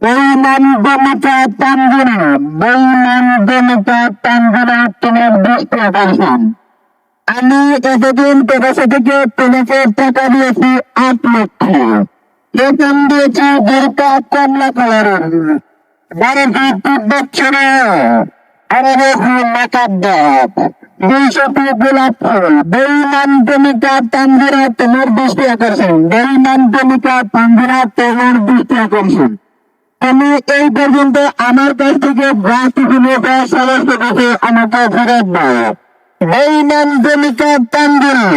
বেঈমান প্রেমিকা তানজিনা, বেঈমান প্রেমিকা তানজিনা, তোমার দৃষ্টি আকর্ষণ। আমি এতদিন প্রবাসী থেকে তোমাকে টাকা দিয়েছি 8 লক্ষ। বেতন দিয়েছি বোরকা কমলা কালারের, 12 বছরে আরো মেকআপ দেখ, 200 গোলাপ ফুল। বেঈমান প্রেমিকা তানজিনা, তোমার দৃষ্টি আকর্ষণ। বেঈমান প্রেমিকা তানজিনা, তোমার দৃষ্টি আকর্ষণ। তুমি এই পর্যন্ত আমার কাছ থেকে যা কিছু নিয়েছে সমস্ত কিছু আমাকে ফেরত দাও। বেঈমান প্রেমিকা তানজিনা,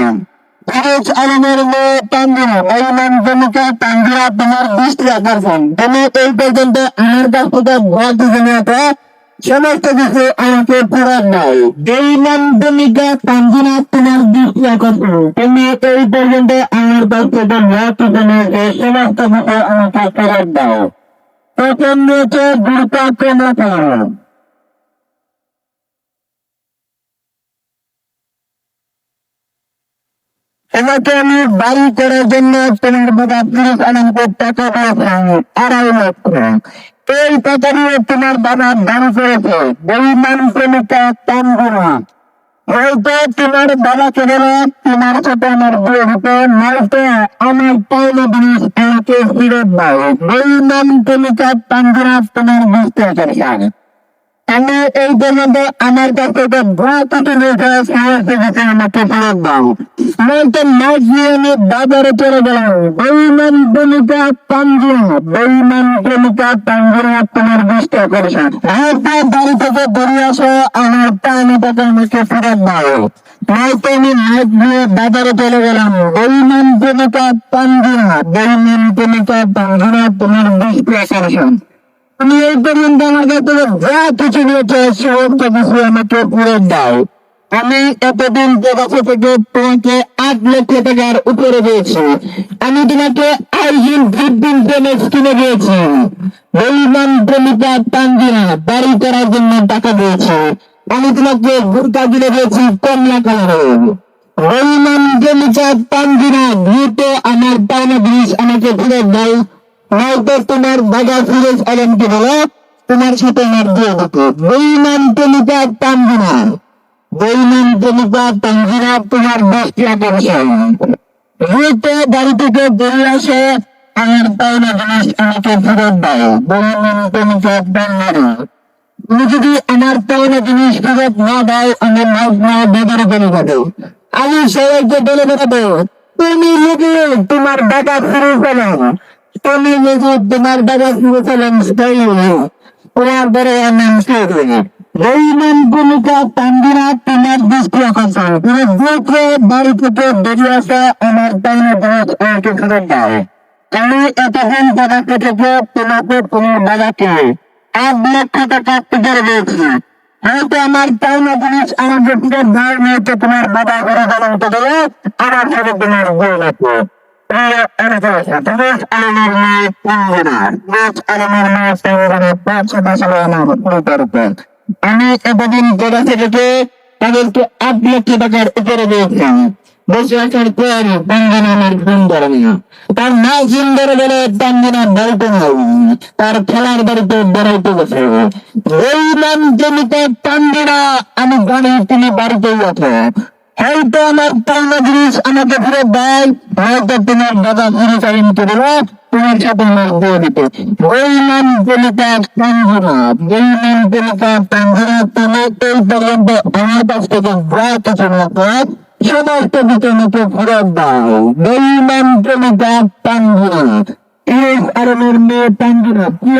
ফিরোজ আলমের মেয়ে তানজিনা, বেঈমান প্রেমিকা তানজিনা, তোমার দৃষ্টি আকর্ষণ। তুমি এই পর্যন্ত আমার কাছ থেকে যা কিছু নিয়েছে সমস্ত কিছু আমাকে ফেরত দাও। বেঈমান প্রেমিকা তানজিনা, তোমার দৃষ্টি আকর্ষণ। তুমি এই পর্যন্ত আমার কাছ থেকে যা কিছু নিয়েছে সমস্ত কিছু আমাকে ফেরত দাও। প্রথম নিয়েছে বোরকা কমলা কালার। তোমাকে আমি বাড়ি করার জন্য তোমার বাবা ফিরোজ আলমকে টাকা দিয়েছেন 2.5 লক্ষ। এই টাকা নিয়ে তোমার বাবা বাড়ি করেছে। বেঈমান প্রেমিকা তানজিনা, হয়তো তোমার বাবাকে বলে তোমার সাথে আমার বিয়ে হতো, নয়তো আমার পাওনা জিনিস আমাকে ফেরত দাও। বেঈমান প্রেমিকা তানজিনা, তোমার বুঝতে পারছেন। আমি এই পর্যন্ত আমার কাছ থেকে যা কিছু নিয়েছে সমস্ত কিছু আমাকে ফেরত দাও, নয়তো মাছ নিয়ে আমি বাজারে চলে গেলাম। বেঈমান প্রেমিকা তানজিনা, বেঈমান প্রেমিকা তানজিনা, তোমার বুঝতে পারছেন। হয়তো বাড়ি থেকে বেরিয়ে আসো, আমার পাওনা টাকা আমাকে ফেরত দাও, নয়তো আমি মাছ নিয়ে বাজারে চলে গেলাম। বেঈমান প্রেমিকা তানজিনা, বেঈমান প্রেমিকা তানজিনা, তোমার বুঝতে পারছেন। তুমি এই পর্যন্ত আমার কাছ থেকে যা কিছু নিয়েছে সমস্ত কিছু আমাকে ফেরত দাও। আমি এতদিন প্রবাসী থেকে তোমাকে 8 লক্ষ টাকার উপরে দিয়েছি। আমি তোমাকে আইফোন 15 প্রো ম্যাক্স কিনে দিয়েছি। বেঈমান প্রেমিকা তানজিনা, বাড়ি করার জন্য টাকা দিয়েছি। আমি তোমাকে বোরকা কিনে দিয়েছি কমলা কালারের। বেঈমান প্রেমিকা তানজিনা, দ্রুত আমার পাওনা জিনিস আমাকে ফেরত দাও, নয়তো তোমার বাবা ফিরোজ আলমকে বলো তোমার সাথে আমার বিয়ে দিতে। বেঈমান প্রেমিকা তানজিনা, বেঈমান প্রেমিকা তানজিনা, তোমার দৃষ্টি আকর্ষণ। দ্রুত বাড়ি থেকে বেরিয়ে আসে, আমার পাওনা জিনিস আমাকে ফেরত দাও। বেঈমান প্রেমিকা তানজিনা, তুমি যদি আমার পাওনা জিনিস ফেরত না দাও, আমার মাছ না বাজারে চলে যাবে। আমি সবাইকে বলে বেড়াবো তুমি নিজে তোমার টাকা ফিরোজ আলম, তুমি নিজে তোমার টাকা ফিরোজ আলম তোমার বড় নাম শেখ। বেঈমান প্রেমিকা তানজিনা, তোমার দৃষ্টি আকর্ষণ। তুমি দ্রুত বাড়ি থেকে বেরিয়ে আসে, আমার পাওনা জিনিস আমাকে ফেরত দাও। আমি এতদিন প্রবাসী থেকে তোমাকে তোমার বাবাকে 8 লক্ষ টাকা উপরে দিয়েছি। হয়তো আমার পাওনা জিনিস আমাকে ফেরত দাও, নয়তো তোমার বাবা ফিরোজ আলমকে বলে আমার সাথে তোমার বিয়ে লাগবে। আমি এতদিন প্রবাসী থেকে তাদেরকে 8 লক্ষ টাকার উপরে দিয়েছিলাম। বসে আসার পর তানজিনা আমার ফোন ধরেনি। তার নাও ফোন ধরে বলে তানজিনা বাড়িতে নেই, তার খেলার বাড়িতে বেড়াইতে গেছে। বেঈমান প্রেমিকা তানজিনা, আমি জানি তুমি বাড়িতেই আছো। হয়তো আমার পাওনা জিনিস আমাকে ফেরত দেয়, হয়তো তোমার বাবা ফিরোজ আলমকে বলে তোমার সাথে আমার বিয়ে দিতে। বেঈমান প্রেমিকা তানজিনা, বেঈমান প্রেমিকা তানজিনা, তুমি এই পর্যন্ত আমার কাছ থেকে যা কিছু নিয়েছে সমস্ত কিছু আমাকে ফেরত দাও। বেঈমান প্রেমিকা তানজিনা, ফিরোজ আলমের মেয়ে তানজিনা, কি